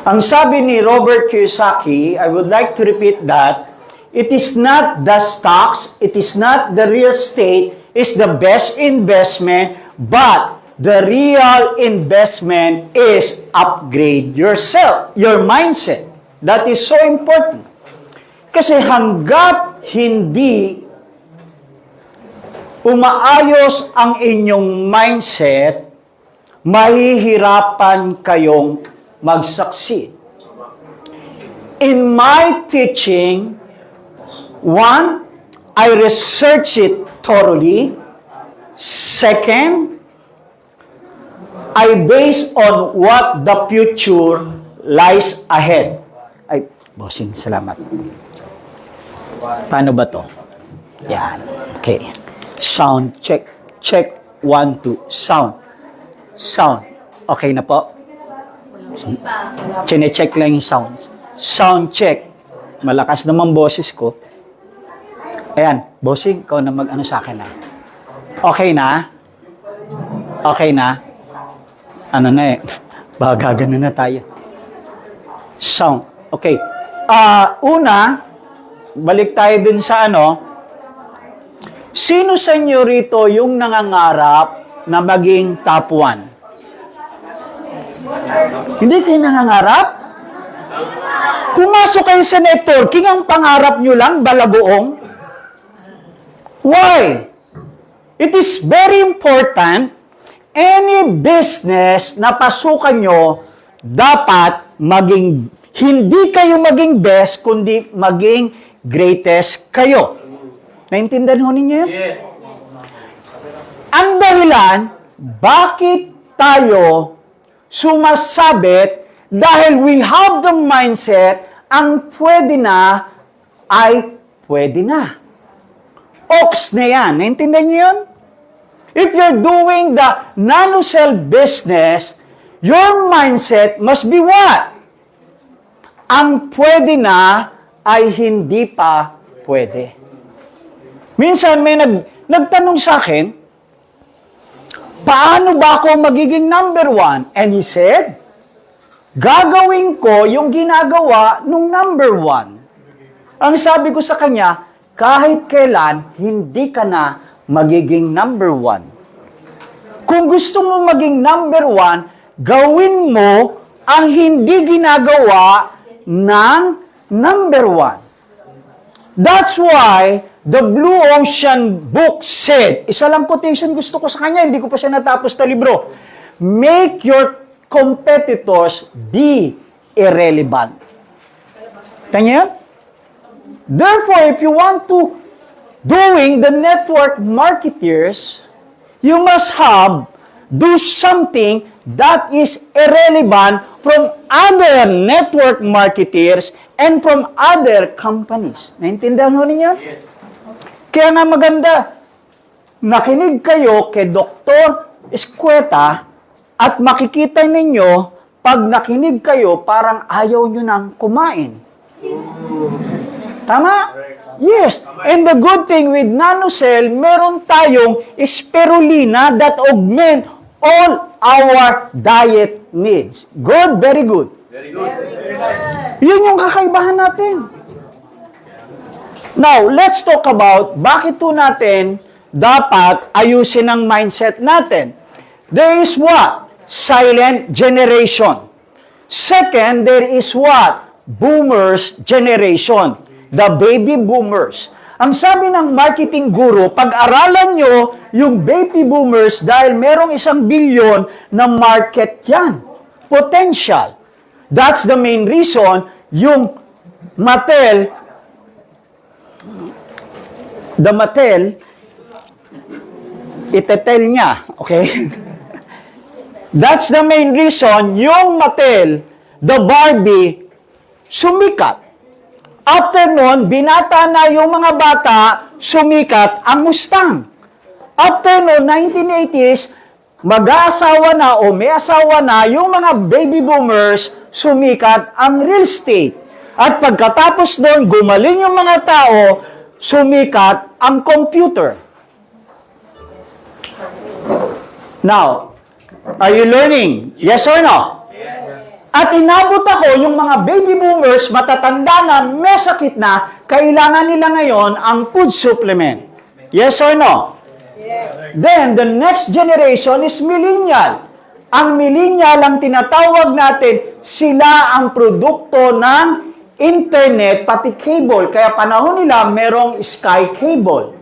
Ang sabi ni Robert Kiyosaki, I would like to repeat that, it is not the stocks, it is not the real estate is the best investment, but the real investment is upgrade yourself, your mindset. That is so important. Kasi hanggat hindi umaayos ang inyong mindset, mahihirapan kayong mag-succeed. In my teaching, one, I research it thoroughly. Second, I base on what the future lies ahead. Ay, bossing, salamat. Paano ba to? Yan. Okay. Sound check. Check. 1, 2. Sound. Sound. Okay na po? Chine-check lang yung sound. Sound check. Malakas naman boses ko. Ayan. Bossing, ikaw na mag-ano sa akin na. Okay na? Okay na? Ano na eh. Baka gano'n na tayo. Sound. Okay. Una, balik tayo dun sa ano. Sino sa inyo rito yung nangangarap na maging top 1? Hindi kayo nangangarap? Pumasok kayo sa networking, ang pangarap nyo lang, balabuong. Why? It is very important, any business na pasukan nyo, dapat maging, hindi kayo maging best, kundi maging greatest kayo. Naintindihan ho ninyo yun? Yes. Ang dahilan, bakit tayo sumasabit dahil we have the mindset, ang pwede na ay pwede na. Ox na yan. Naintindihan niyo yun? If you're doing the nanocell business, your mindset must be what? Ang pwede na ay hindi pa pwede. Minsan may nagtanong sa akin, paano ba ako magiging number 1? And he said, gagawin ko yung ginagawa nung number 1. Ang sabi ko sa kanya, kahit kailan, hindi ka na magiging number 1. Kung gusto mo maging number 1, gawin mo ang hindi ginagawa ng number 1. That's why the Blue Ocean book said, isa lang quotation gusto ko sa kanya, hindi ko pa siya natapos na libro, make your competitors be irrelevant. Tanya? Therefore, if you want to doing the network marketers, you must do something that is irrelevant from other network marketers and from other companies. Naintindihan mo ninyo? Yes. Kaya nga maganda, nakinig kayo kay Dr. Escueta at makikita ninyo, pag nakinig kayo, parang ayaw nyo nang kumain. Tama? Yes. And the good thing with nanocell, meron tayong spirulina that augment all our diet needs. Good? Very good. Very good. Very good. Yun yung kakaibahan natin. Now, let's talk about bakit po natin dapat ayusin ang mindset natin. There is what? Silent generation. Second, there is what? Boomers generation. The baby boomers. Ang sabi ng marketing guru, pag-aralan nyo yung baby boomers dahil merong 1 billion na market yan. Potential. That's the main reason yung Mattel, itetel niya, okay? That's the main reason yung Mattel, the Barbie, sumikat. After nun, binata na yung mga bata, sumikat ang Mustang. After nun, 1980s, mag-aasawa na o may asawa na yung mga baby boomers, sumikat ang real estate. At pagkatapos nun, gumaling yung mga tao, sumikat ang computer. Now, are you learning? Yes or no? Yes. At inabot ako yung mga baby boomers, matatanda na, may sakit na, kailangan nila ngayon ang food supplement. Yes or no? Then, the next generation is millennial. Ang millennial ang tinatawag natin, sila ang produkto ng internet, pati cable. Kaya panahon nila, merong sky cable.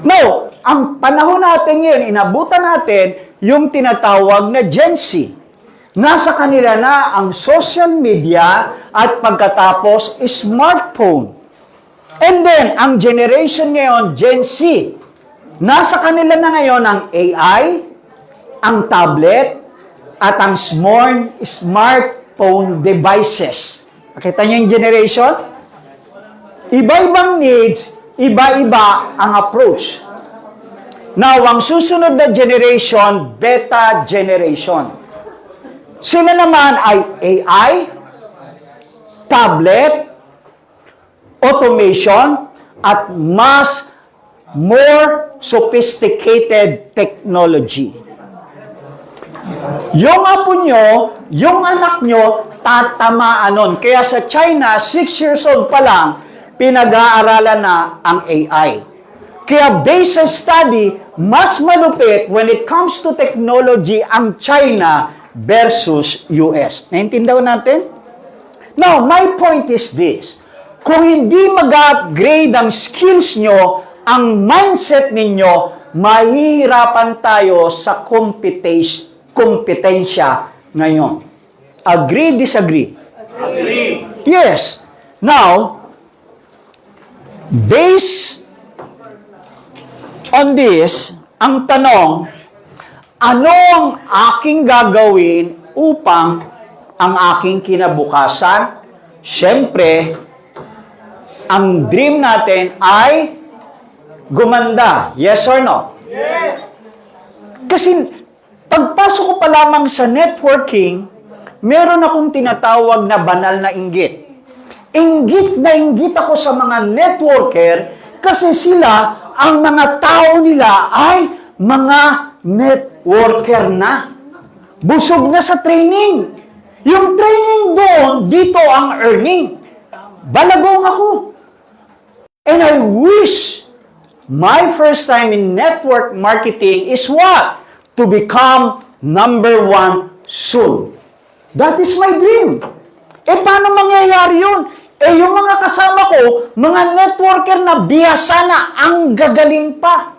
No, ang panahon natin ngayon, inabutan natin yung tinatawag na Gen Z. Nasa kanila na ang social media at pagkatapos smartphone. And then, ang generation ngayon, Gen Z, nasa kanila na ngayon ang AI, ang tablet, at ang smartphone devices. Nakita niyo yung generation? Iba-ibang needs, iba-iba ang approach. Now, ang susunod na generation, beta generation. Sila naman ay AI, tablet, automation, at more sophisticated technology. Yung apo nyo, yung anak nyo, tatamaan nun. Kaya sa China, 6 years old pa lang, pinag-aaralan na ang AI. Kaya based sa study, mas malupit when it comes to technology ang China versus US. Naintindihan natin? Now, my point is this. Kung hindi mag-upgrade ang skills nyo, ang mindset ninyo, mahihirapan tayo sa kompetensya ngayon. Agree, disagree? Agree. Yes. Now, based on this, ang tanong, ano ang aking gagawin upang ang aking kinabukasan? Siyempre, ang dream natin ay gumanda. Yes or no? Yes. Kasi, pagpasok ko pa lamang sa networking, meron akong tinatawag na banal na inggit. Inggit na inggit ako sa mga networker kasi sila, ang mga tao nila ay mga networker na. Busog na sa training. Yung training doon, dito ang earning. Balagong ako. And I wish my first time in network marketing is what? To become number 1 soon. That is my dream. Paano mangyayari yun? Yung mga kasama ko, mga networker na biyasa na, ang gagaling pa.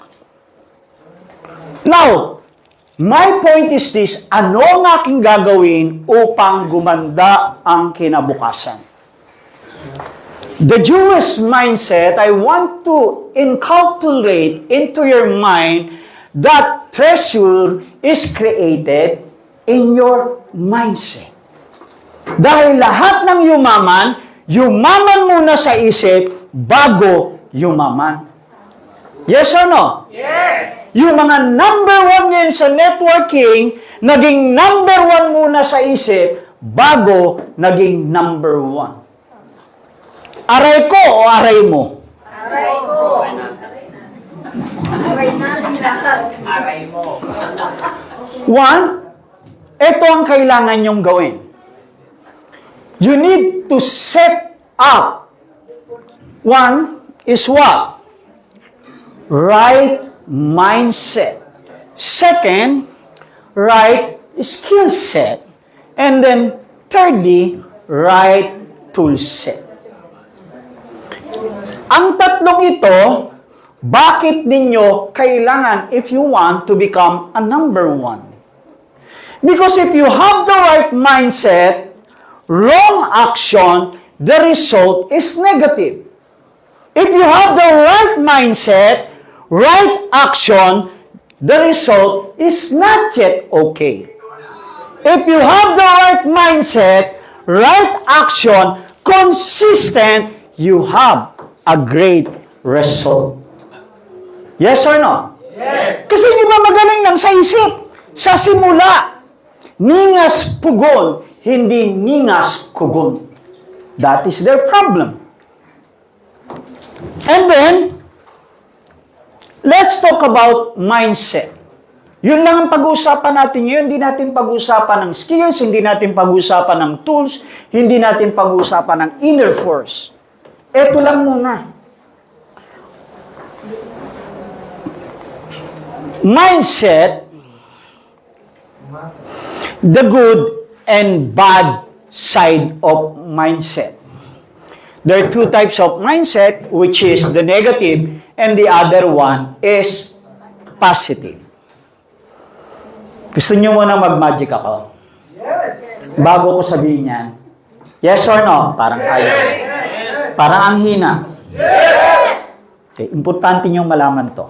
Now, my point is this, ano ang aking gagawin upang gumanda ang kinabukasan? The Jewish mindset, I want to inculcate into your mind that treasure is created in your mindset. Dahil lahat ng yumaman muna sa isip bago yumaman. Yes or no? Yes. Yung mga number 1 ngayon sa networking, naging number 1 muna sa isip bago naging number 1. Aray ko o aray mo? Aray ko. Aray natin lahat. Aray mo. 1, ito ang kailangan nyong gawin. You need to set up. 1 is what? Right mindset. Second, right skill set. And then, thirdly, right tool set. Ang tatlong ito, bakit ninyo kailangan if you want to become a number 1? Because if you have the right mindset, wrong action, the result is negative. If you have the right mindset, right action, the result is not yet okay. If you have the right mindset, right action, consistent, you have a great result. Yes or no? Yes. Kasi hindi ba magaling lang sa isip? Sa simula, ningas pugon, hindi ningas kugon. That is their problem. And then, let's talk about mindset. Yun lang ang pag-uusapan natin ngayon. Hindi natin pag-uusapan ng skills, hindi natin pag-uusapan ng tools, hindi natin pag-uusapan ng inner force. Ito lang muna. Mindset, the good and bad side of mindset. There are two types of mindset, which is the negative, and the other one is positive. Gusto niyo muna mag-magic ako? Yes! Bago ko sabihin yan. Yes or no? Parang ayaw. Parang ang hina. Yes! Okay, importante niyong malaman to.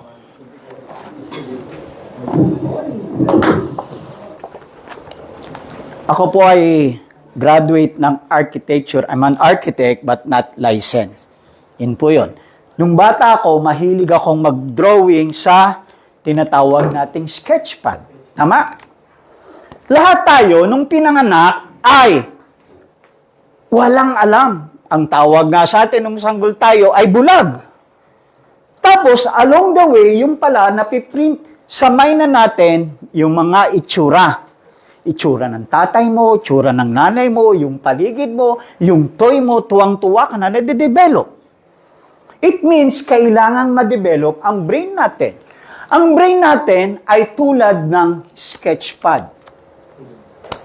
Ako po ay graduate ng architecture. I'm an architect but not licensed. Yun po yun. Nung bata ako, mahilig akong mag-drawing sa tinatawag nating sketchpad. Tama? Lahat tayo, nung pinanganak, ay walang alam. Ang tawag nga sa atin nung sanggol tayo ay bulag. Tapos, along the way, yung pala, napiprint sa mind na natin yung mga itsura. Itsura ng tatay mo, itsura ng nanay mo, yung paligid mo, yung toy mo, tuwang-tuwa ka na nade-develop. It means kailangan ma-develop ang brain natin. Ang brain natin ay tulad ng sketchpad.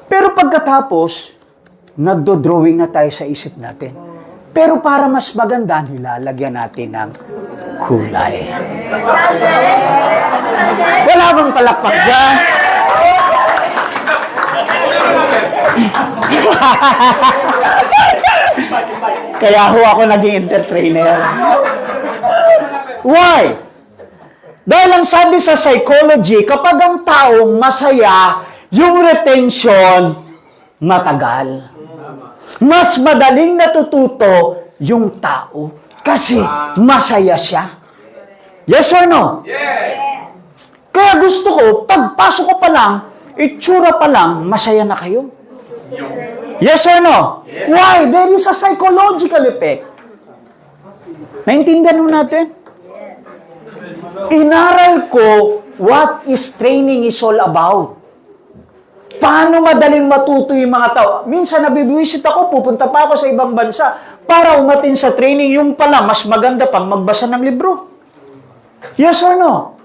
Pero pagkatapos, nagdo-drawing na tayo sa isip natin. Pero para mas maganda, nilalagyan natin ng kulay. Wala bang palakpak dyan? Kaya ho ako naging entertainer. Why? Dahil ang sabi sa psychology, kapag ang taong masaya, yung retention matagal. Mas madaling natututo yung tao kasi masaya siya. Yes or no? Yes! Kaya gusto ko, pagpasok ko pa lang, itsura pa lang, masaya na kayo. Yes or no? Yes. Why? There is a psychological effect. Naintindihan mo natin? Inaral ko what is training is all about. Paano madaling matuto yung mga tao? Minsan nabibiwisit ako, pupunta pa ako sa ibang bansa para umatin sa training. Yung pala, mas maganda pang magbasa ng libro. Yes or no?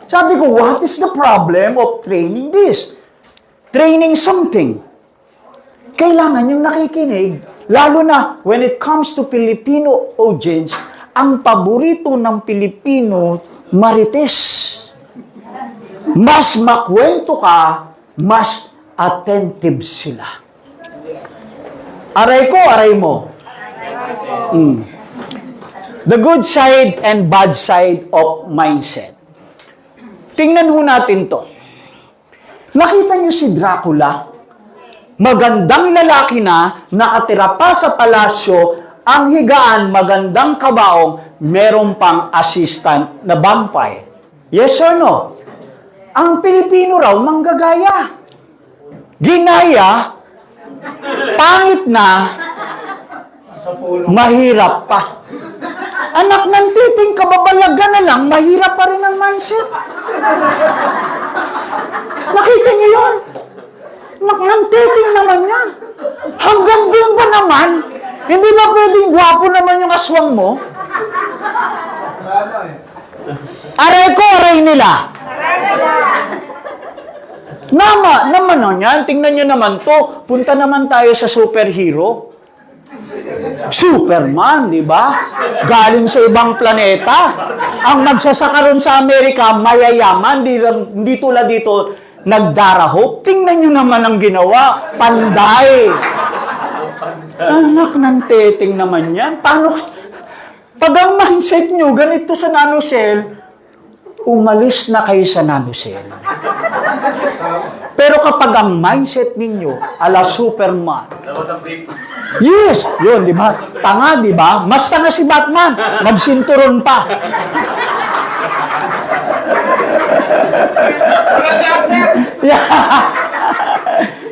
Sabi ko, what is the problem of training this? Training something. Kailangan yung nakikinig, lalo na when it comes to Filipino audience, ang paborito ng Pilipino, marites. Mas makwento ka, mas attentive sila. Aray ko, aray mo. The good side and bad side of mindset. Tingnan ho natin to. Nakita niyo si Dracula? Magandang lalaki na, nakatira pa sa palasyo, ang higaan, magandang kabaong, meron pang assistant na vampire. Yes or no? Ang Pilipino raw, manggagaya. Ginaya, pangit na, mahirap pa. Anak ng titing, kababalaga na lang, mahirap pa rin ang mindset. Nakita niyo yun? Anak ng titing naman yan. Hanggang doon ba naman? Hindi ba pwedeng gwapo naman yung aswang mo? Aray ko, aray nila. Naman o yan. Tingnan nyo naman to. Punta naman tayo sa superhero. Superman, di ba? Galing sa ibang planeta. Ang magsasaka ron sa Amerika, mayayaman. Hindi tulad dito, nagdarahop. Tingnan nyo naman ang ginawa. Panday. Anak ng teting naman yan. Paano? Pag ang mindset nyo, ganito sa nanocell, umalis na kayo sa nanocell. Pero kapag ang mindset ninyo, ala Superman, yes, yun, di ba? Tanga, di ba? Mas tanga si Batman. Magsinturon pa.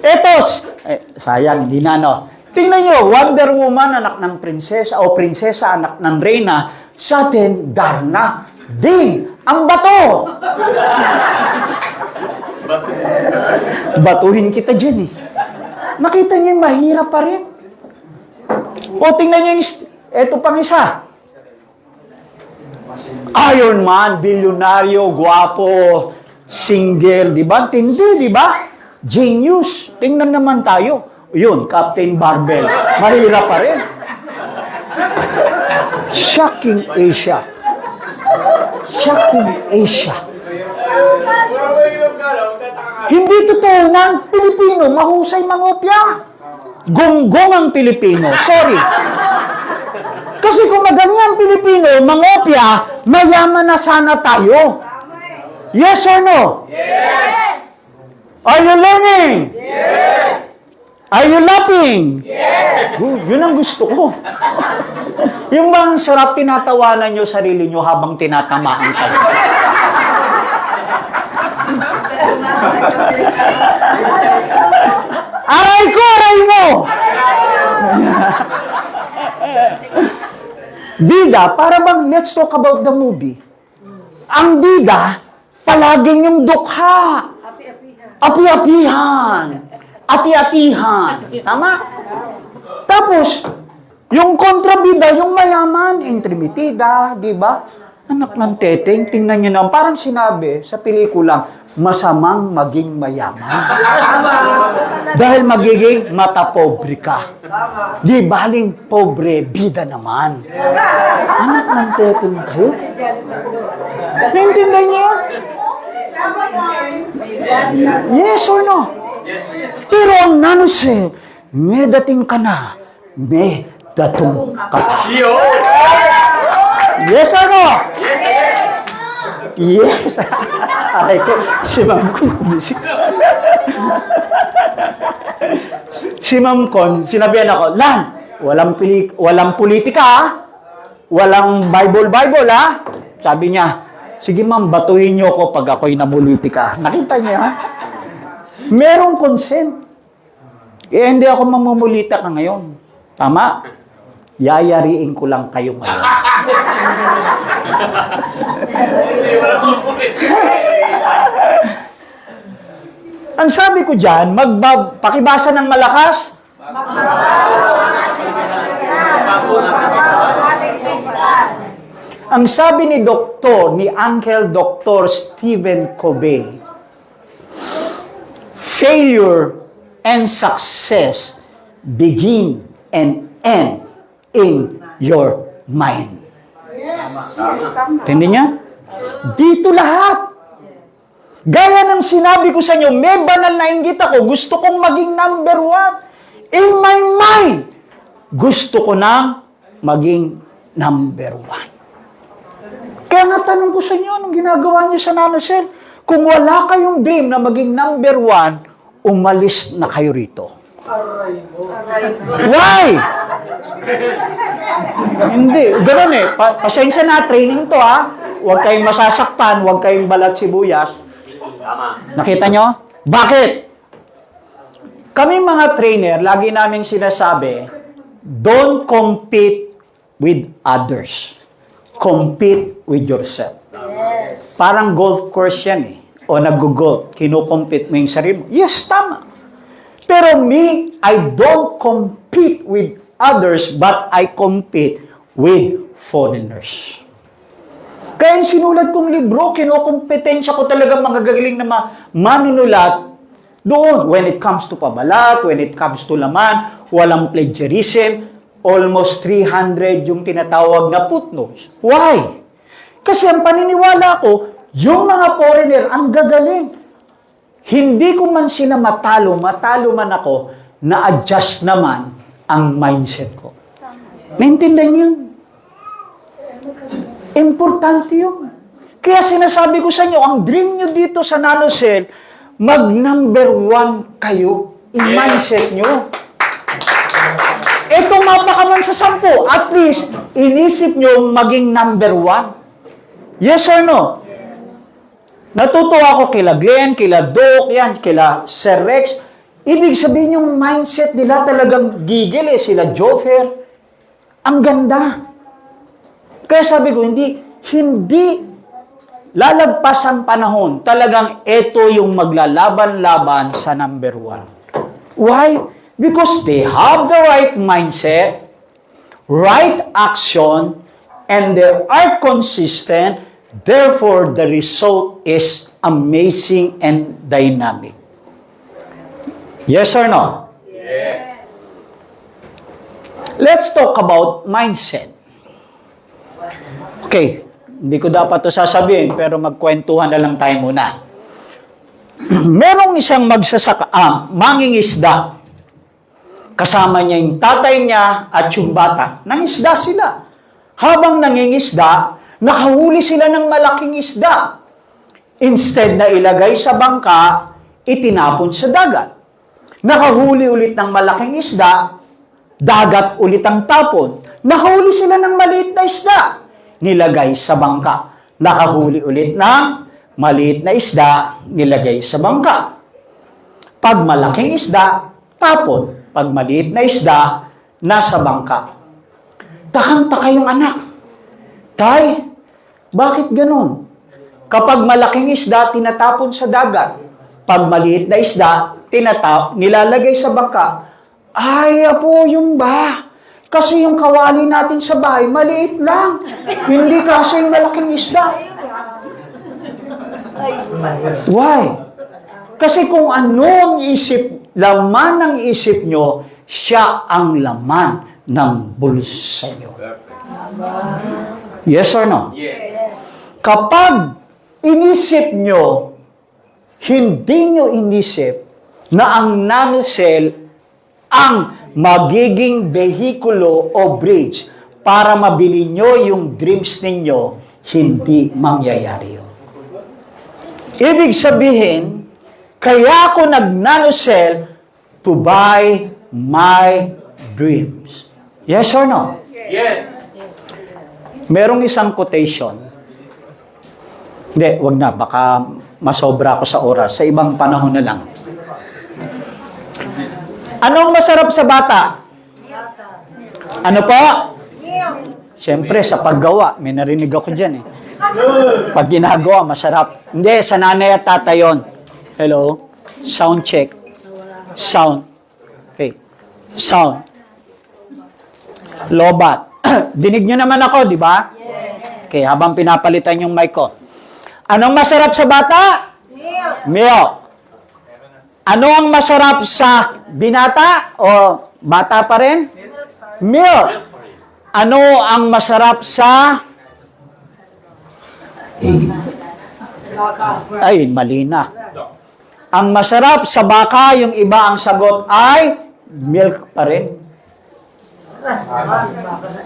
Ito, sayang, hindi na, no? Tingnan nyo, Wonder Woman, anak ng prinsesa, o prinsesa, anak ng reyna, sa atin, Darna, Ding! Ang bato! Batuhin kita dyan eh. Nakita niyo yung mahirap pa rin. O tingnan niyo yung, eto pang isa. Iron Man, bilyonaryo, guwapo, single, di ba? Tindi, di ba? Genius. Tingnan naman tayo. Yun, Captain Barbell. Mahirap pa rin. Shocking Asia. Shocking Asia. Hindi totoo na ang Pilipino mahusay mangopya. Gonggong ang Pilipino. Sorry. Kasi kung magaling ang Pilipino, mangopya, mayaman na sana tayo. Yes or no? Yes! Are you learning? Yes! Are you laughing? Yes! Yun ang gusto ko. Yung bang sarap tinatawanan nyo sarili nyo habang tinatamaan kayo. Aray ko, aray mo! Bida, para bang let's talk about the movie. Ang bida, palaging yung dukha. Api-apihan. Ati-atihan. Tama? Tapos, yung kontrabida, yung mayaman, intrimitida, di ba? Anak ng teteng, tingnan nyo na, parang sinabi sa pelikula, masamang maging mayaman. Dahil magiging matapobre ka. Di baling pobre, bida naman. Anak ng teteng kayo? Naintindihan niyo? Yes or no? Pero ang nanose, may dating ka na, may datong ka pa. Yes or no? Yes. Ay ko, si Ma'am Con. Si Ma'am Con, sinabihan ako, Lan, walang politika ha? Walang Bible ha? Sabi niya, sige ma'am, batuhin niyo ako pag ako'y namulitika. Nakita niya ha? Merong consent. Eh, hindi ako mamumulita ka ngayon. Tama? Yayariin ko lang kayo ngayon. Ang sabi ko dyan, pakibasa ng malakas. Ang sabi ni Uncle Dr. Stephen Covey, failure and success begin and end in your mind. Tindi niya? Dito lahat. Gaya ng sinabi ko sa inyo, may banal na inggit ako, gusto kong maging number 1. In my mind, gusto ko nang maging number 1. Kaya nga tanong ko sa inyo, anong ginagawa niyo sa nanocell? Kung wala kayong dream na maging number 1, umalis na kayo rito. Why? Hindi. Ganun eh. Pasensya na, training to ha. Huwag kayong masasaktan, huwag kayong balat sibuyas. Nakita nyo? Bakit? Kami mga trainer, lagi namin sinasabi, don't compete with others. Compete with yourself. Yes. Parang golf course yan eh. O nag-golf, kinukompete mo yung sarili mo. Yes, tama. Pero me, I don't compete with others, but I compete with foreigners. Kaya yung sinulat kong libro, kinukompetensya ko talaga mga gagaling na manunulat doon. When it comes to pabalat, when it comes to laman, walang plagiarism, almost 300 yung tinatawag na footnotes. Why? Kasi ang paniniwala ko, yung mga foreigner, ang gagaling. Hindi ko man sila matalo man ako, na-adjust naman ang mindset ko. Naintindihan niyo? Importante yun. Kaya sinasabi ko sa inyo, ang dream nyo dito sa nanocell, mag-number 1 kayo in mindset nyo. Ito mapakaman sa 10, at least, inisip nyo maging number 1. Yes or no? Natutuwa ako kila Glenn, kila Doc, yan, kila Sir Rex. Ibig sabihin yung mindset nila talagang gigil eh. Sila Joffer. Ang ganda. Kaya sabi ko, hindi lalagpas ang panahon, talagang ito yung maglalaban-laban sa number 1. Why? Because they have the right mindset, right action, and they are consistent. Therefore, the result is amazing and dynamic. Yes or no? Yes. Let's talk about mindset. Okay, hindi ko dapat ito sasabihin, pero magkwentuhan na lang tayo muna. Merong isang mangingisda. Kasama niya yung tatay niya at yung bata. Nangisda sila. Habang nangingisda, nakahuli sila ng malaking isda. Instead na ilagay sa bangka, itinapon sa dagat. Nakahuli ulit ng malaking isda, dagat ulit ang tapon. Nakahuli sila ng maliit na isda, nilagay sa bangka. Nakahuli ulit ng maliit na isda, nilagay sa bangka. Pag malaking isda, tapon. Pag maliit na isda, nasa bangka. Takang-taka yung anak. Tay, bakit ganun? Kapag malaking isda, tinatapon sa dagat. Pag maliit na isda, nilalagay sa bangka. Ay, apo, yung ba? Kasi yung kawali natin sa bahay, maliit lang. Hindi kasi yung malaking isda. Why? Kasi kung ano ang laman ng isip nyo, siya ang laman ng bulsa nyo. Yes or no? Yes. Kapag inisip nyo, hindi nyo inisip na ang nanocell ang magiging behikulo o bridge para mabili nyo yung dreams ninyo, hindi mangyayari yun. Ibig sabihin, kaya ako nag-nanocell to buy my dreams. Yes or no? Yes. Merong isang quotation. Hindi, wag na. Baka masobra ako sa oras. Sa ibang panahon na lang. Anong masarap sa bata? Ano po? Siyempre, sa paggawa. May narinig ako dyan eh. Pag ginagawa, masarap. Hindi, sa nanay at tata yun. Hello? Sound check. Sound. Okay. Sound. Lobat. Dinig nyo naman ako, di ba? Yes. Okay, habang pinapalitan yung mic ko. Anong masarap sa bata? Milk. Ano ang masarap sa binata? O bata pa rin? Milk. Ano ang masarap sa... Ay, mali na. Ang masarap sa baka, yung iba ang sagot ay milk pa rin.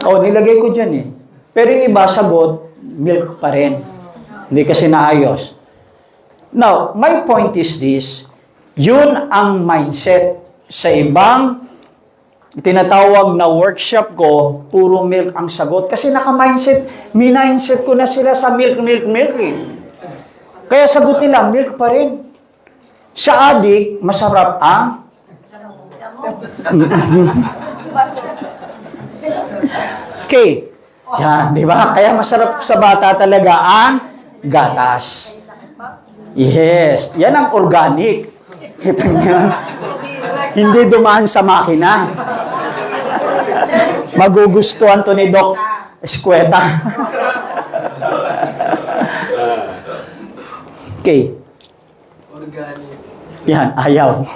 Nilagay ko dyan eh. Pero yung iba sagot, milk pa rin. Hindi kasi naayos. Now, my point is this, yun ang mindset sa ibang tinatawag na workshop ko, puro milk ang sagot. Kasi mindset ko na sila sa milk eh. Kaya sagot nila, milk pa rin. Sa adik, masarap ang okay. Yan, di ba? Kaya masarap sa bata talaga ang gatas. Yes. Yan ang organic. Kita niyo? Hindi dumaan sa makina. Magugustuhan to ni Doc Escueta. Okay. Yan, ayaw.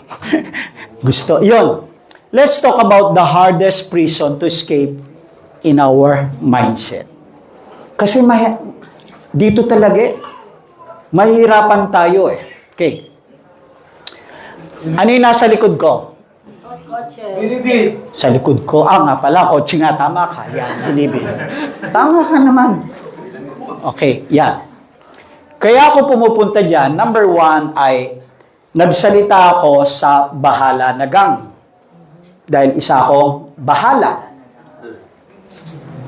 Gusto. Yun. Let's talk about the hardest prison to escape in our mindset. Kasi dito talaga mahirapan tayo eh. Okay. Ano yung nasa likod ko? Bilibid. Sa likod ko. Nga pala, kotse nga, tama ka. Yan, bilibid. Tama ka naman. Okay, yan. Kaya ako pumupunta dyan, number 1 ay nagsalita ako sa bahala na gang. Dahil isa akong bahala.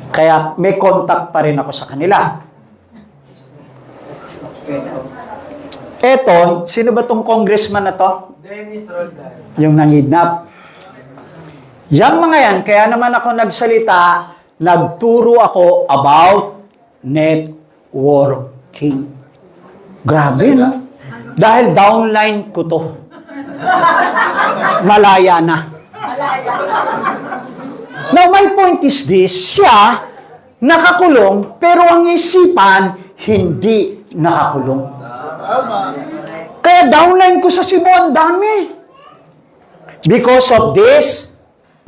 Kaya may contact pa rin ako sa kanila. Eto, sino ba tong congressman na to? Dennis Roldan. Yung nangidnap. Yang mga yan, kaya naman ako nagsalita, nagturo ako about networking. Grabe, no? Dahil downline ko to. Malaya na. Now, my point is this, siya nakakulong, pero ang isipan, hindi nakakulong. Kaya downline ko sa Cebu, ang dami. Because of this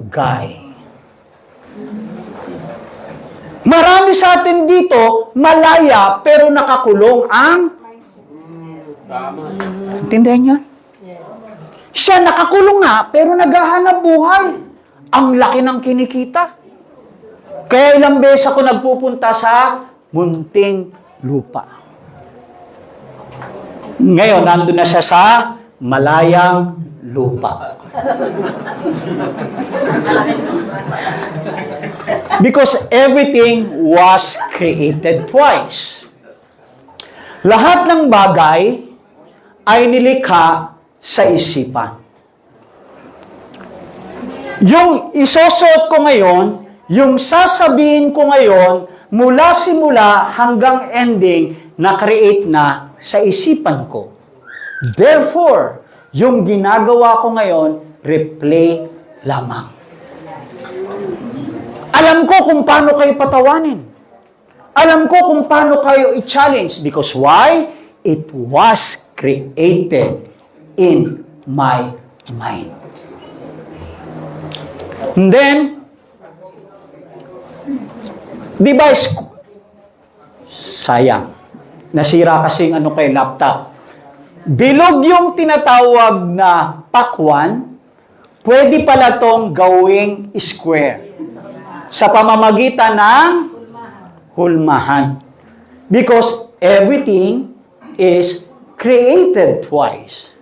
guy. Marami sa atin dito, malaya, pero nakakulong ang... Intindihan niyo? Siya nakakulong nga, pero naghahanap buhay. Ang laki ng kinikita. Kaya ilang beses ako nagpupunta sa munting lupa. Ngayon, nandun na siya sa malayang lupa. Because everything was created twice. Lahat ng bagay ay nilikha sa isipan. Yung isosot ko ngayon, yung sasabihin ko ngayon, mula simula hanggang ending, na-create na sa isipan ko. Therefore, yung ginagawa ko ngayon, replay lamang. Alam ko kung paano kayo patawanin. Alam ko kung paano kayo i-challenge. Because why? It was created in my mind. And then, di ba, sayang. Nasira kasing laptop. Bilog yung tinatawag na pakwan, pwede pala tong gawing square sa pamamagitan ng hulmahan. Because everything is created twice.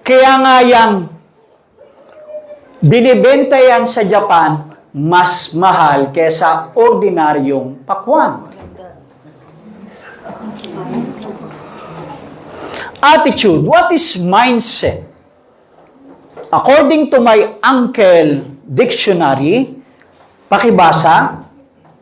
Kaya nga yang binibenta yan sa Japan, mas mahal kesa ordinaryong pakwan. Attitude. What is mindset? According to my uncle dictionary, pakibasa,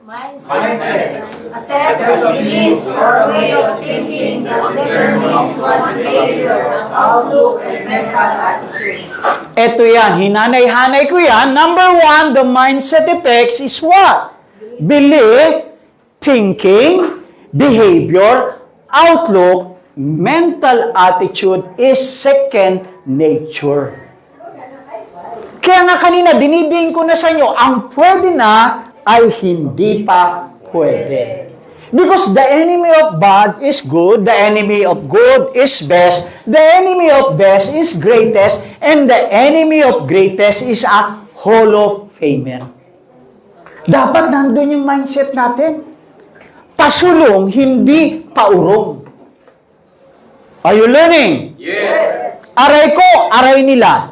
Mindset. A set of beliefs or way of thinking that determines one's behavior, outlook, and mental attitude. eto yan, hinanay-hanay ko yan. Number 1, the mindset effects is what? Belief, thinking, behavior, outlook, mental attitude is second nature. Kaya nga kanina, dinidiin ko na sa inyo, ang pwede na ay hindi pa pwede. Because the enemy of bad is good, the enemy of good is best, the enemy of best is greatest, and the enemy of greatest is a Hall of Famer. Dapat nandun yung mindset natin. Pasulong, hindi paurong. Are you learning? Yes. Aray ko, aray nila.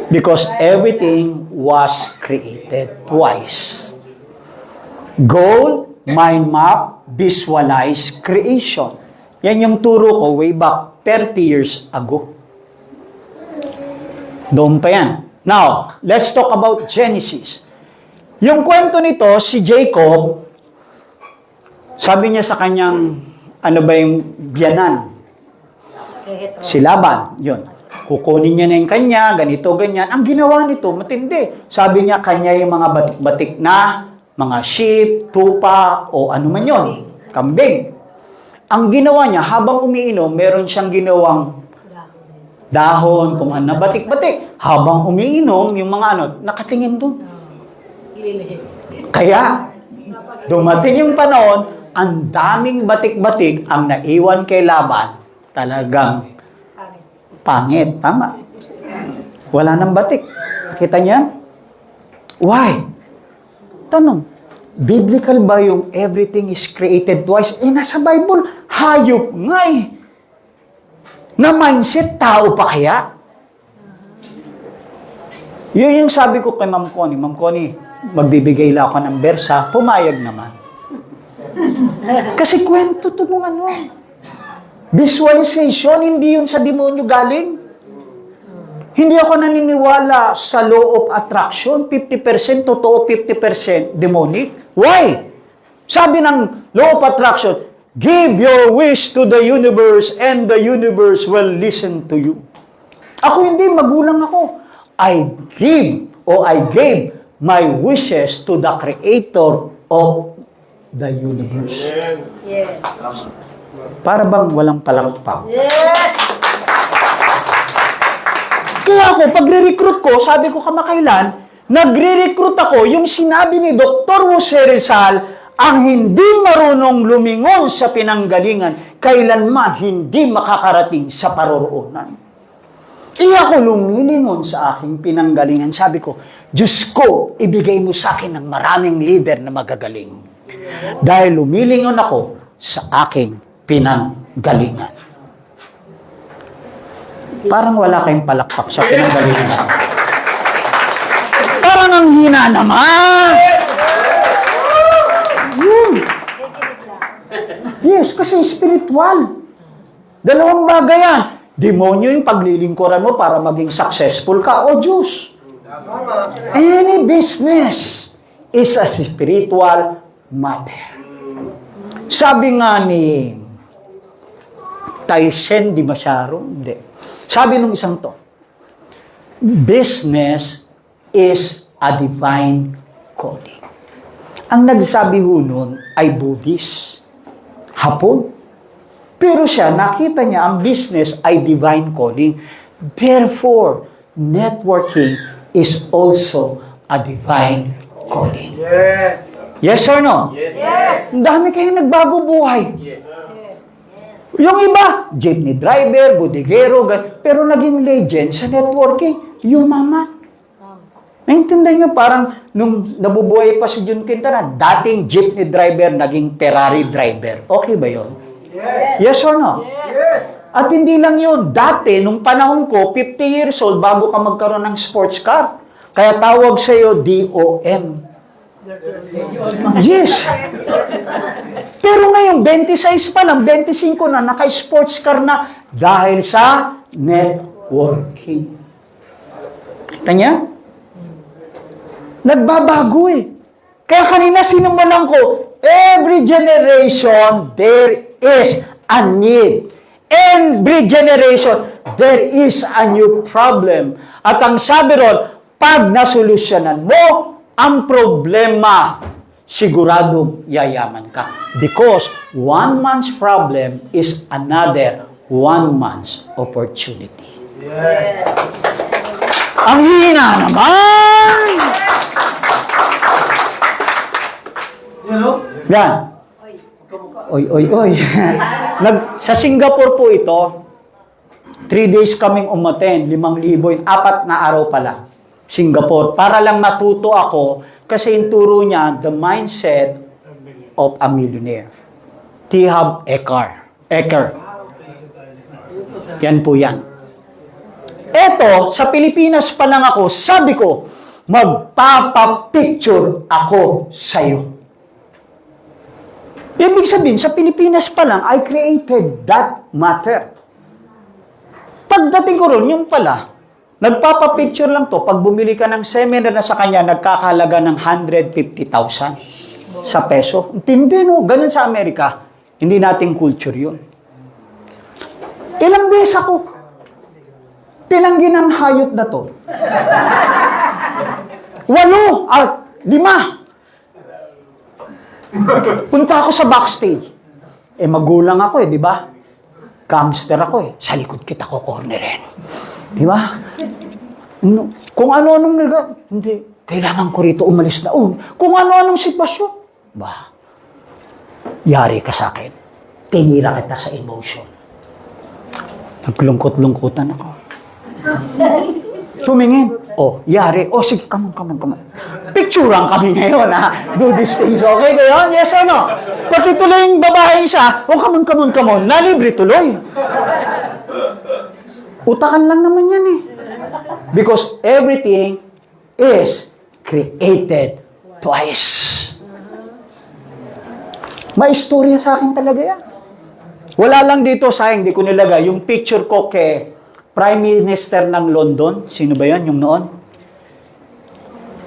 Because everything was created twice. Goal, mind map, visualize, creation. Yan yung turo ko way back 30 years ago. Doon pa yan. Now, let's talk about Genesis. Yung kwento nito, si Jacob, sabi niya sa kanyang, ano ba yung biyanan? Si Laban, yun. Kukunin niya na yung kanya, ganito, ganyan. Ang ginawa nito, matindi. Sabi niya, kanya yung mga batik-batik na, mga sheep, tupa, o ano man yun, kambing. Ang ginawa niya, habang umiinom, meron siyang ginawang dahon, kung ano, batik-batik. Habang umiinom, yung mga nakatingin doon. Kaya, dumating yung panahon, ang daming batik-batik ang naiwan kay Laban, talagang pangit. Tama. Wala nang batik. Kita niya? Why? Tanong, biblical ba yung everything is created twice? Nasa Bible, hayop nga eh. Na mindset, tao pa kaya? Yun yung sabi ko kay Ma'am Connie. Ma'am Connie, magbibigay lang ako ng bersa, pumayag naman. Kasi kwento to nung visualization, hindi yun sa demonyo galing. Hindi ako naniniwala sa law of attraction, 50% totoo, 50% demonic. Why? Sabi ng Law of attraction. Give your wish to the universe and the universe will listen to you. Ako hindi, magulang ako. I gave my wishes to the creator of the universe. Yes. Para bang walang palakpak. Yes. Kaya ako, pagre-recruit ko, sabi ko kamakailan, nagre-recruit ako, yung sinabi ni Dr. Jose Rizal, ang hindi marunong lumingon sa pinanggalingan, kailanman hindi makakarating sa paroroonan. Iya ko lumilingon sa aking pinanggalingan. Sabi ko, Diyos ko, ibigay mo sa akin ng maraming leader na magagaling. Dahil lumilingon ako sa aking pinanggalingan. Parang wala kayong palakpak sa pinanggalingan. Parang ang hina naman. Yun. Yes, kasi spiritual. Dalawang bagay yan. Demonyo yung paglilingkuran mo para maging successful ka, o Diyos. Any business is a spiritual matter. Sabi nga ni Taishen Di Masyaro, hindi. Sabi nung isang to, business is a divine calling. Ang nagsabi ho nun ay Buddhist. Hapon. Pero siya, nakita niya ang business ay divine calling. Therefore, networking is also a divine calling. Yes. Yes or no? Yes. Ang dami kayong nagbago buhay. Yung iba, jeepney driver, bodeguero, pero naging legend sa networking, yumaman. Naintindihan niyo, parang nung nabubuhay pa si Jun Quintana, dating jeepney driver, naging Ferrari driver. Okay ba yun? Yes or no? Yes. At hindi lang yun. Dati, nung panahon ko, 50 years old, bago ka magkaroon ng sports car. Kaya tawag sa'yo, DOM. Yes. Pero ngayon, 26 pa lang, 25 na, naka-sports car na dahil sa networking. Kita niya? Nagbabago eh. Kaya kanina sinimulan ko, every generation, there is a need. Every generation, there is a new problem. At ang sabi ron, pag nasolusyonan mo ang problema, siguradong yayaman ka. Because one man's problem is another one man's opportunity. Yes. Ang hina naman! You know? Yan. Oy. Sa Singapore po ito, 3 days kaming umaten, 5,000, 4 na araw pala. Singapore. Para lang matuto ako, kasi yung turo niya, the mindset of a millionaire. T. Harv Eker. Yan po yan. Eto, sa Pilipinas pa lang ako, sabi ko, magpapapicture ako sa'yo. Ibig sabihin, sa Pilipinas pa lang, I created that matter. Pagdating ko ron, yung pala, nagpapapicture lang to, pag bumili ka ng seminar na sa kanya, nagkakalaga ng 150,000 sa peso. Tindi, no? Ganun sa Amerika. Hindi nating culture yun. Ilang beses ako tinanggi ng hayop na to. 5. Punta ako sa backstage. Magulang ako di ba? Gangster ako Sa likod kita ko cornerin. Di ba? Kung ano-anong hindi. Kailangan ko rito umalis na. Kung ano-anong sitwasyon. Yari ka sa akin. Tinira kita sa emotion. Naglungkot-lungkutan ako. Tumingin. Yari. Sige, come on. Picturean kami ngayon, Do these things. Okay kayo? Yes or no? Pati tuloy yung babae isa, come on. Nalibre tuloy. Utakan lang naman yan Because everything is created twice. May istorya sa akin talaga yan. Wala lang dito, sayang, di ko nilagay. Yung picture ko kay Prime Minister ng London. Sino ba yan? Yung noon?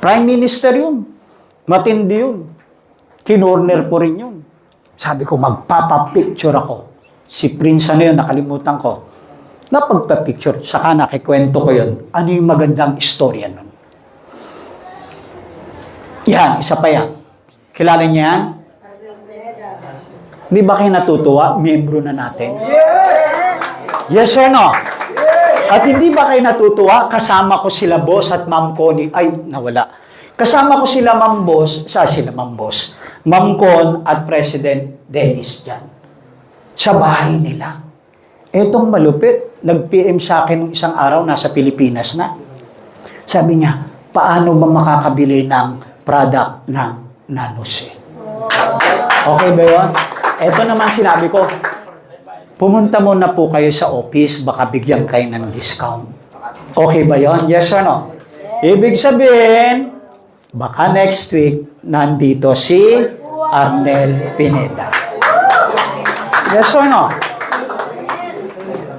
Prime Minister yun. Matindi yun. Kinorner po rin yun. Sabi ko, magpapapicture ako. Si Prince ano yun, nakalimutan ko. Napagpapicture, saka nakikwento ko yun. Ano yung magandang istorya nun? Yan, isa pa yan. Kilala niya yan? Di ba kayo natutuwa? Miyembro na natin. Yes or no? At hindi ba kayo natutuwa? Kasama ko sila boss at ma'am Connie. Ay, nawala. Kasama ko sila ma'am boss. Sila ma'am boss? Ma'am Con at President Dennis dyan. Sa bahay nila. Etong malupit. Nag-PM sa akin nung isang araw, nasa Pilipinas na. Sabi niya, paano ba makakabili ng product ng nanocell? Okay ba yun? Ito naman sinabi ko, pumunta muna po kayo sa office, baka bigyan kayo ng discount. Okay ba yun? Yes or no? Ibig sabihin, baka next week, nandito si Arnel Pineda. Yes or no?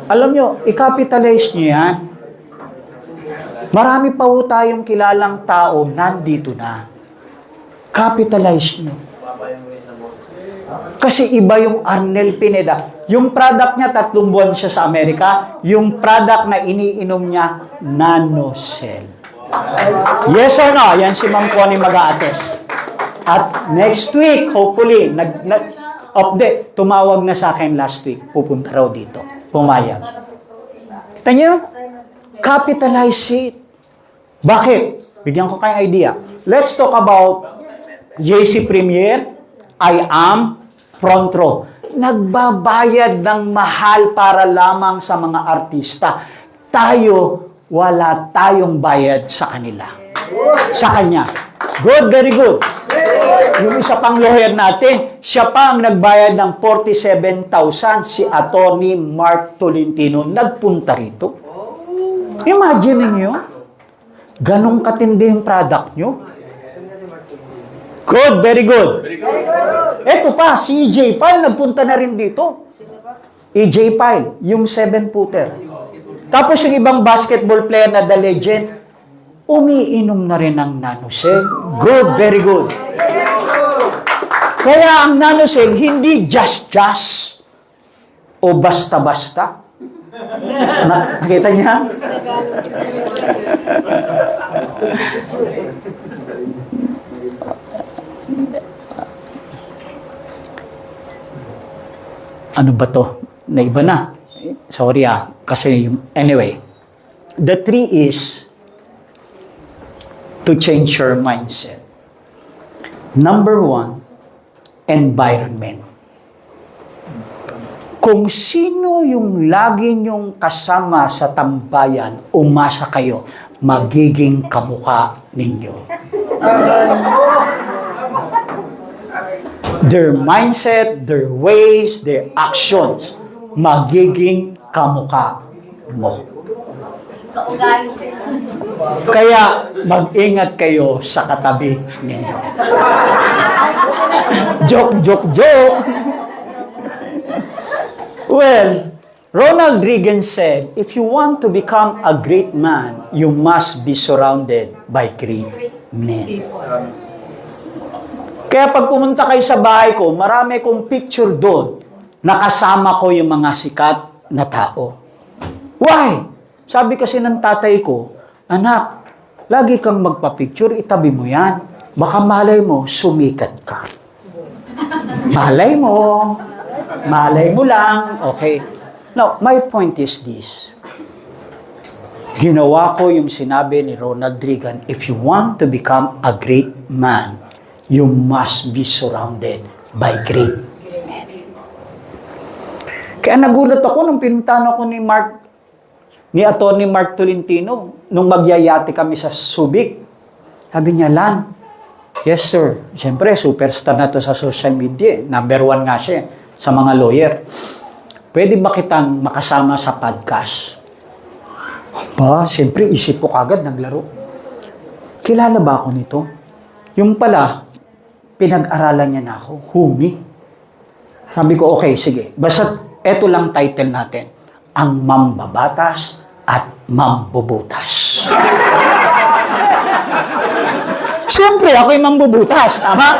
Alam nyo, i-capitalize nyo yan. Marami pa po tayong kilalang tao, nandito na. Capitalize nyo. Kasi iba yung Arnel Pineda. Yung product niya, 3 buwan siya sa Amerika. Yung product na iniinom niya, nanocell. Yes or no? Yan si Ma'am Connie mag-a-attest. At next week, hopefully, update, tumawag na sa akin last week. Pupunta raw dito. Pumayag. Tingnan, capitalize it. Bakit? Bigyan ko kayong idea. Let's talk about JC Premier. I am front row. Nagbabayad ng mahal para lamang sa mga artista. Tayo, wala tayong bayad sa kanila. Sa kanya. Good, very good. Yung isa pang lawyer natin, siya pa ang nagbayad ng 47,000, si Attorney Mark Tolentino, nagpunta rito. Imagine niyo, ganong katindi yung product nyo. Good, very good. Eto pa, si EJ Pyle, nagpunta na rin dito. EJ Pyle, yung 7-footer. Tapos yung ibang basketball player na The Legend, umiinom na rin ng nanocell. Good, very good. Kaya ang nanocell, hindi just o basta-basta. Nakita niya? Ano ba to? Naiba na. Sorry kasi anyway. The 3 is to change your mindset. Number 1, environment. Kung sino yung lagi nyong kasama sa tambayan, umasa kayo, magiging kamukha ninyo. Their mindset, their ways, their actions, magiging kamukha mo. Kaya mag-ingat kayo sa katabi ninyo. Joke. Well, Ronald Reagan said, if you want to become a great man, you must be surrounded by great men. Kaya pag pumunta kayo sa bahay ko, marami kong picture doon. Nakasama ko yung mga sikat na tao. Why? Sabi kasi ng tatay ko, anak, lagi kang magpa-picture, itabi mo yan. Baka malay mo, sumikat ka. Malay mo lang. Okay. Now, my point is this. Ginawa ko yung sinabi ni Ronald Reagan, if you want to become a great man, you must be surrounded by great men. Kaya nagulat ako nung pinuntahan ako ni Attorney Mark Tolentino, nung magyayati kami sa Subic. Sabi niya, Lan, yes sir, siyempre superstar na to sa social media. Number 1 nga siya sa mga lawyer. Pwede ba kitang makasama sa podcast? Ba, siyempre isip ko kagad naglaro. Kilala ba ako nito? Yung pala, pinag-aralan niya na ako. Humi. Sabi ko, okay, sige. Basta, eto lang title natin. Ang mambabatas at mambubutas. Siyempre, ako yung mambubutas. Tama?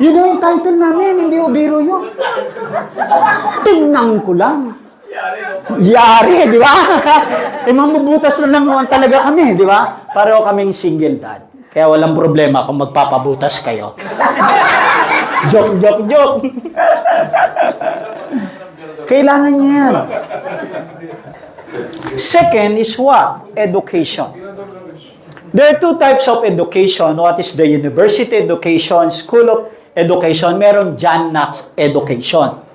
Yun na yung title namin, hindi o biro yun. Tingnan ko lang. Yari, di ba? Eh, mabubutas na lang naman talaga kami, di ba? Pareho kaming single dad. Kaya walang problema kung magpapabutas kayo. Joke, joke, joke. Kailangan niya yan. Second is what? Education. There are two types of education. What is the university education, school of education? Meron John Knox education.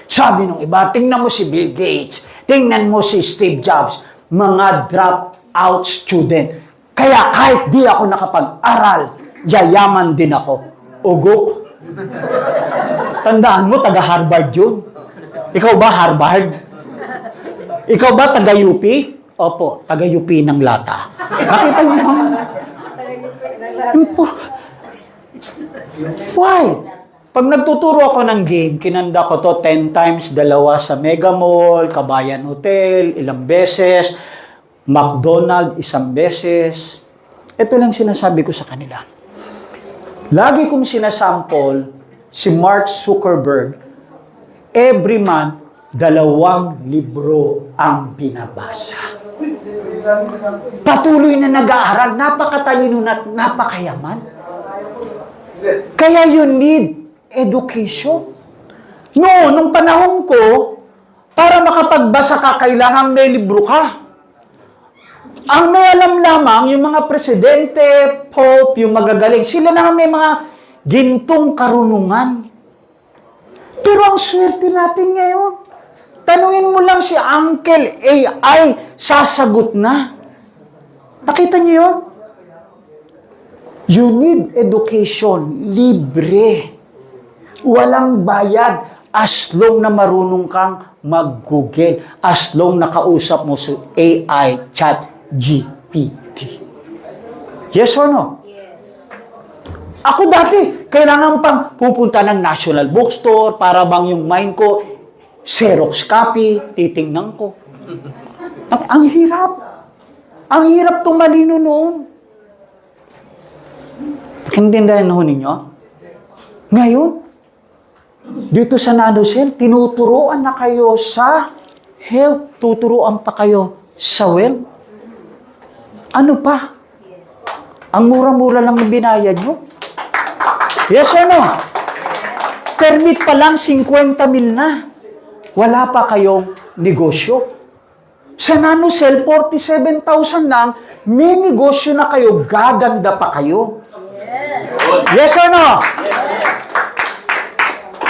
Sabi nung iba, tingnan mo si Bill Gates, tingnan mo si Steve Jobs, mga drop-out student. Kaya kahit di ako nakapag-aral, yayaman din ako. Ugok. Tandaan mo, taga-Harvard yun. Ikaw ba Harvard? Ikaw ba taga-UP? Opo, taga-UP ng Lata. Nakita niyo ba? Why? Pag nagtuturo ako ng game, kinanda ko to 10 times, dalawa sa Mega Mall, Kabayan Hotel, ilang beses, McDonald's, isang beses. Ito lang sinasabi ko sa kanila. Lagi kong sinasample si Mark Zuckerberg, every month, 2 libro ang binabasa. Patuloy na nag-aaral, napakatalino at napakayaman. Kaya you need education. No, nung panahon ko, para makapagbasa ka, kailangan may libro ka. Ang may alam lamang, yung mga presidente, pope, yung magagaling, sila na may mga gintong karunungan. Pero ang swerte natin ngayon, tanungin mo lang si Uncle AI, sasagot na. Nakita niyo yun? You need education, libre. Walang bayad, as long na marunong kang mag-Google, as long nakausap mo si AI, chat, GPT. Yes or no? Yes. Ako dati, kailangan pang pupunta ng National Bookstore para bang yung mind ko, Xerox copy, titingnan ko. Ang hirap. Ang hirap tumalino noon. Nakintindihan ho ninyo? Ngayon, dito sa NanoCell, tinuturuan na kayo sa health, tuturuan pa kayo sa wealth. Ano pa? Ang mura-mura lang ang binayad nyo. Yes or no? Permit pa lang 50 mil na. Wala pa kayong negosyo. Sa NanoCell, 47,000 lang, may negosyo na kayo, gaganda pa kayo. Yes or no?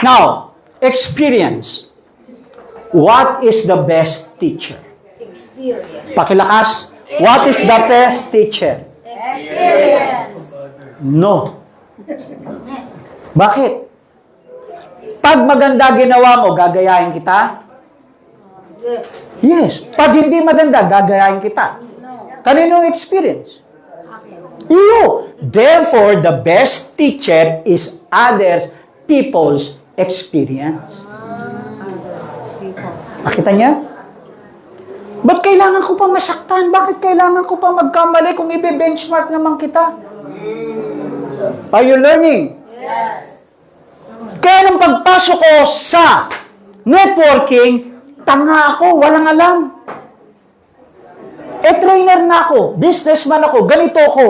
Now, experience. What is the best teacher? Experience. Pakilakas. What is the best teacher? Experience. No. Bakit? Pag maganda ginawa mo, gagayahin kita? Yes. Yes. Pag hindi maganda, gagayahin kita. No. Kaninong experience? You. Therefore, the best teacher is others people's experience. Nakita niya? Ba't kailangan ko pa masaktan? Bakit kailangan ko pa magkamali kung i-benchmark naman kita? Are you learning? Yes. Kaya nung pagpasok ko sa networking, tanga ako, walang alam. Trainer na ako, businessman ako, ganito ako.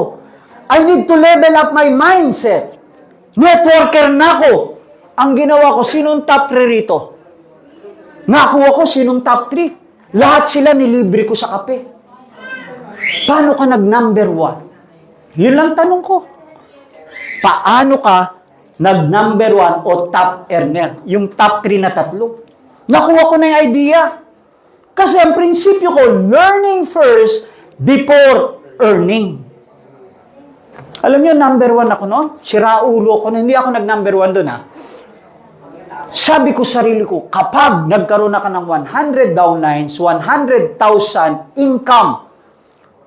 I need to level up my mindset. Networker na ako. Ang ginawa ko, sinong top 3 rito? Nakuha ko, sinong top 3? Lahat sila nilibre ko sa kape. Paano ka nag-number 1? Yun lang tanong ko. Paano ka nag-number 1 o top earner? Yung top 3 na 3. Nakuha ko na yung idea. Kasi ang prinsipyo ko, learning first before earning. Alam niyo, number 1 ako noon. Siraulo ko na. Hindi ako nag-number 1 doon, ha. Sabi ko sarili ko, kapag nagkaroon na ka ng 100 downlines, 100,000 income,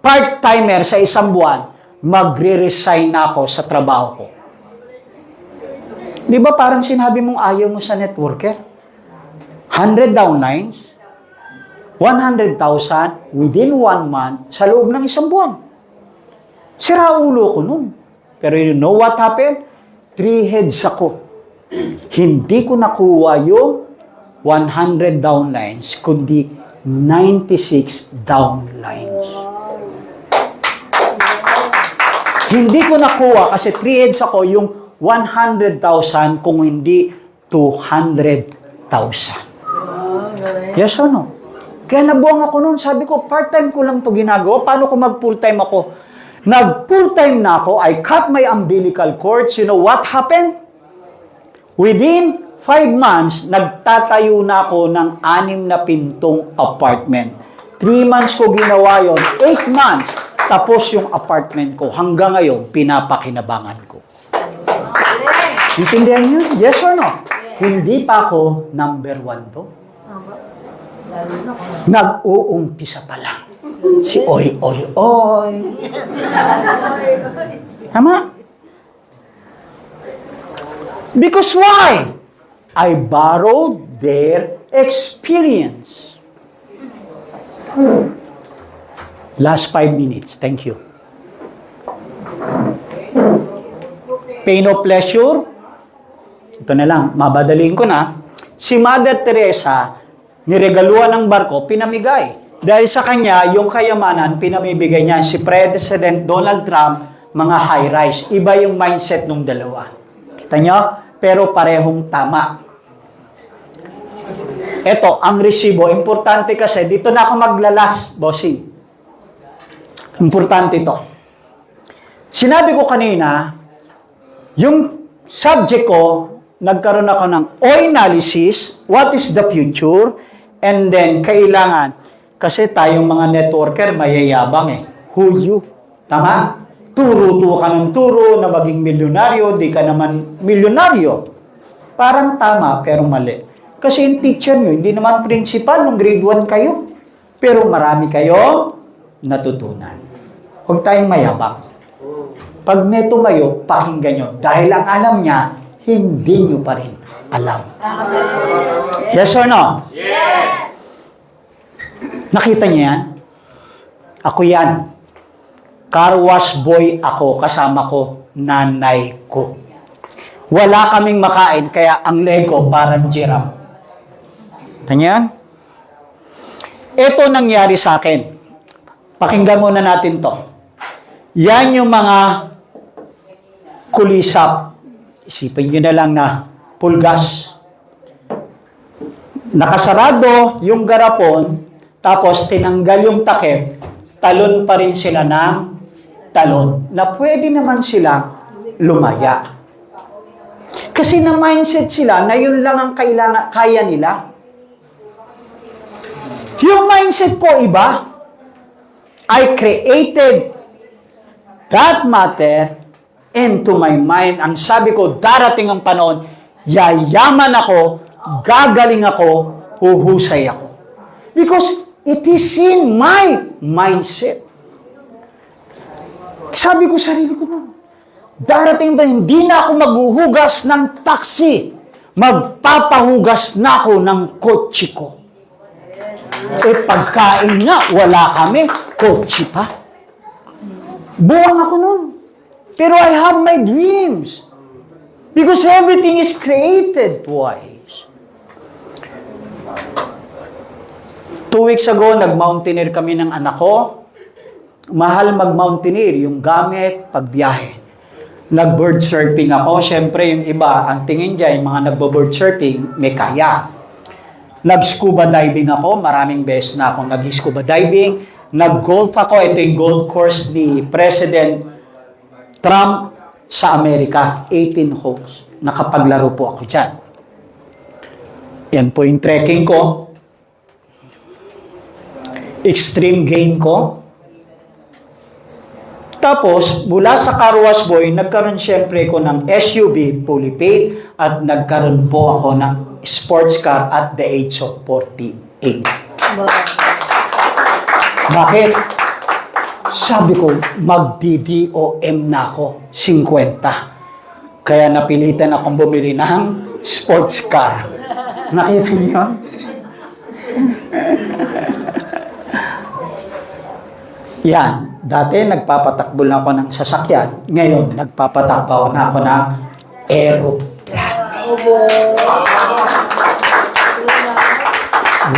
part-timer sa isang buwan, magre-resign na ako sa trabaho ko. Di ba parang sinabi mong ayaw mo sa networker? 100 downlines, 100,000 within 1 month sa loob ng isang buwan. Siraulo ko nun. Pero you know what happened? 3 heads ako. Hindi ko nakuha yung 100 downlines, kundi 96 downlines. Hindi ko nakuha kasi 3 heads ako yung 100,000 kung hindi 200,000. Yes or no? Kaya nabuang ako noon. Sabi ko, part-time ko lang to ginagawa. Paano ko mag-full-time ako? Nag-full-time na ako. I cut my umbilical cords. You know what happened? Within 5 months, nagtatayo na ako ng 6 na pintong apartment. 3 months ko ginawa yon, 8 months, tapos yung apartment ko. Hanggang ngayon, pinapakinabangan ko. Intindihan niyo? Yes or no? Hindi pa ako number 1 to. Nag-uumpisa pa lang. Si Oy, Oy, Oy. Tama? Because why? I borrowed their experience. Last 5 minutes. Thank you. Pain of pleasure. Ito na lang. Mabadaling ko na. Si Mother Teresa, niregaluhan ng barko, pinamigay. Dahil sa kanya, yung kayamanan, pinamibigay niya. Si President Donald Trump, mga high-rise. Iba yung mindset ng dalawa. Kita nyo? Pero parehong tama. Ito, ang resibo. Importante kasi, dito na ako maglalas, bossing. Importante ito. Sinabi ko kanina, yung subject ko, nagkaroon ako ng analysis, what is the future, and then kailangan, kasi tayong mga networker, mayayabang eh. Who you? Tama? Turo ka ng turo na maging milyonaryo, di ka naman milyonaryo. Parang tama, pero mali. Kasi yung teacher nyo, hindi naman principal, nung grade 1 kayo. Pero marami kayo natutunan. Huwag tayong mayabang. Pag may tumayo, pakinggan nyo. Dahil ang alam niya, hindi nyo pa rin alam. Yes or no? Yes! Nakita niyo yan? Ako yan. Car wash boy ako, kasama ko, nanay ko. Wala kaming makain, kaya ang Lego parang giraffe. Tanyan? Ito nangyari sa akin. Pakinggan muna natin to. Yan yung mga kulisap. Isipin nyo na lang na pulgas. Nakasarado yung garapon, tapos tinanggal yung takip, talon pa rin sila ng talon. Na pwede naman sila lumaya. Kasi na mindset sila na yun lang ang kaya nila. Yung mindset ko iba. I created that matter into my mind. Ang sabi ko, darating ang panahon, yayaman ako, gagaling ako, huhusay ako. Because it is in my mindset. Sabi ko sarili ko na, darating ba, hindi na ako maghuhugas ng taxi. Magpapahugas na ako ng kotse ko. Pagkain nga, wala kami, kotse pa. Buwang ako nun. Pero I have my dreams. Because everything is created twice. 2 weeks ago, nag-mountaineer kami ng anak ko. Mahal mag-mountaineer, yung gamit, pagbiyahe. Nag-bird surfing ako. Siyempre, yung iba, ang tingin dyan, yung mga nagbo-bird surfing, may kaya. Nag-scuba diving ako. Maraming beses na akong nag-scuba diving. Nag-golf ako. Ito yung golf course ni President Trump sa Amerika. 18 holes. Nakapaglaro po ako dyan. Yan po yung trekking ko. Extreme game ko. Tapos, mula sa car wash boy, nagkaroon syempre ko ng SUV, fully paid, at nagkaroon po ako ng sports car at the age of 48. Bakit? Sabi ko, mag-DDOM na ako, 50. Kaya napilitan akong bumili ng sports car. Nakita niyo? Yan. Dati, nagpapatakbo na ako ng sasakyan. Ngayon, nagpapatakbo na ako ng aeroplano.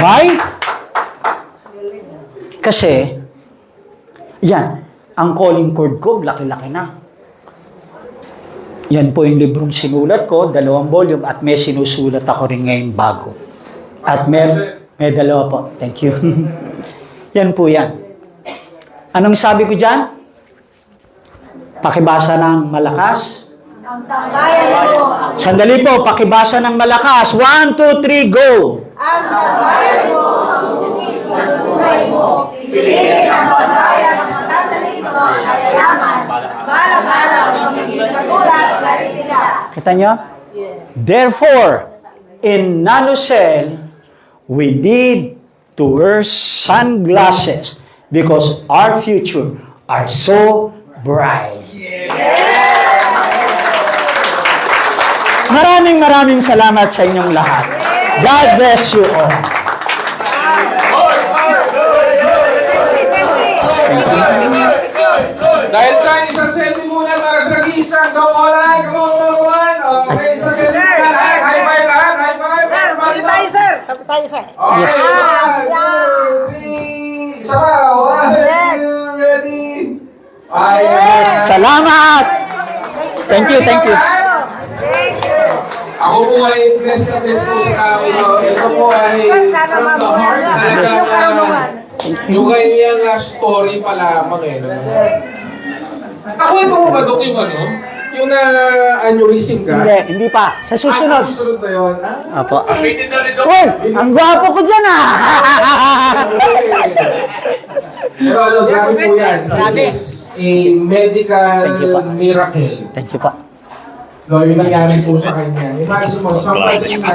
Why? Kasi, yan, ang calling card ko, laki-laki na. Yan po yung librong sinulat ko, 2 volume, at may sinusulat ako rin ngayon bago. At may 2 po. Thank you. Yan po yan. Anong sabi ko dyan? Pakibasa ng malakas. Ang tambayan mo, ang Sandali po, pakibasa ng malakas. 1, 2, 3, go! tambayan mo, ang bugis ng buhay mo. Piliin ang tambayan ng matatalino, mayayaman, balang araw, magiging katulad, Galilea. Kita nyo? Therefore, in nanocell, we need to wear sunglasses because our future are so bright. Maraming salamat sa inyong lahat. God bless you all. Dahil dyan, isang selfie muna para sa nag-iisang go online. Come on. Okay, isang selfie muna lahat. High five lahat. High five. Tabi tayo, sir. Tabi tayo, sir. Okay, 1, 2, 3. Isa pa. 1, 2, ready. Ayan. Salamat! Thank you. Thank you. Ako po ay bless na bless po sa tao ito. Ito po ay from the heart. Talagang yung kanyang story pa lamang eh. No? Nakwento mo ba, Dok, yung ano? Yung na-aneurysm ka? Hindi pa. Sa susunod. Susunod ba yun? Apo. Uy, ang gwapo ko dyan ah! Pero ano, grabe po yan. This is a medical Thank you pa. miracle. Thank you pa. So, yung nangyari po sa kanya. Imagine mo, somebody na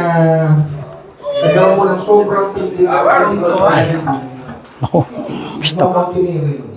nagkaroon po ng sobrang tindi. Ako. Gusto mo kinirin.